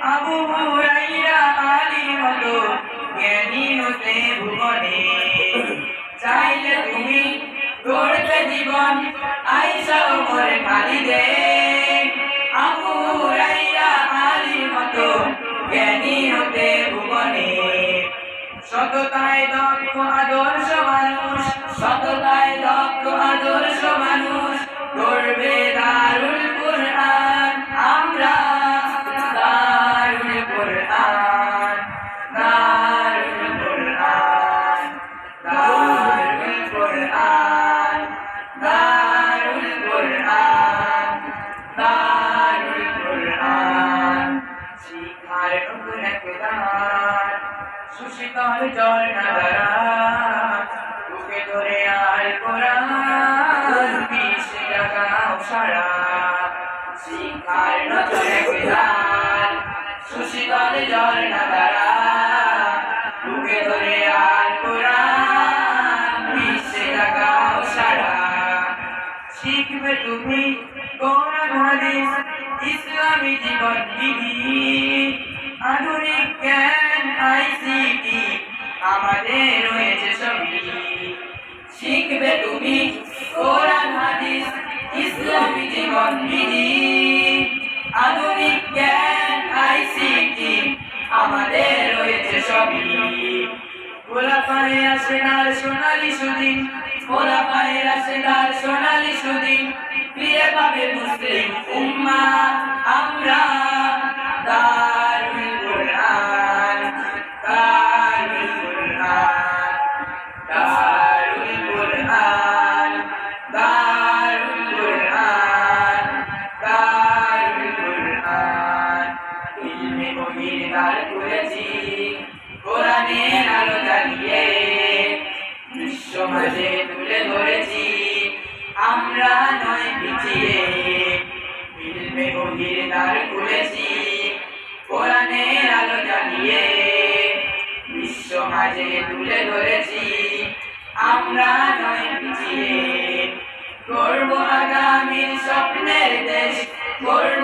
আবু হুরাইরা আলীর মতো জ্ঞানী হতে ভুবনে। চাইলে তুমি গড়তে জীবন আয়েশা ওমর খালিদের। আবু হুরাইরা আলীর মতো জ্ঞানী হতে ভুবনে। সততায় দক্ষ আদর্শ মানুষ, সততায় দক্ষ আদর্শ মানুষ গড়বে দারুল কুরআন। আমরা দারুল কুরআন, দারুল কুরআন, দারুল কুরআন, দারুল কুরআন, দারুল কুরআন। শিক্ষার নতুন এক দ্বার, সুশীতল ঝর্ণাধারা, বুকে ধরে আল কোরআন বিশ্বে জাগাও সারা। শিক্ষার নতুন এক দ্বার, সুশীতল ঝর্ণাধারা, বুকে ধরে আল কোরআন বিশ্বে জাগাও সারা। শিখবে তুমি কোরআন হাদিস ইসলামী জীবন বিধি, আধুনিক জ্ঞান আইসিটি আমাদের রয়েছে সবই। শিখবে তুমি কোরআন হাদিস ইসলামী জীবন বিধি, আধুনিক জ্ঞান আইসিটি আমাদের রয়েছে সবই। গোলাপায়ে রাশেদার সোনালী সুদিন, গোলাপায়ে রাশেদার সোনালী সুদিন, ফিরে পাবে মুসলিম উম্মাহ। আমরা দারুল কুরআন, দারুল কুরআন, দারুল কুরআন, দারুল কুরআন, দারুল কুরআন। ইলমে বহির দ্বার খুলেছি কোরআনের আলো জ্বালিয়ে, বিশ্ব মাঝে তুলে ধরেছি আমরা নয় পিছিয়ে। ইলমে বহির দ্বার খুলেছি কোরআনের আলো জ্বালিয়ে, বিশ্ব মাঝে তুলে ধরেছি আমরা নয় পিছিয়ে। গড়ব আগামীর স্বপ্নের দেশ, গড়ব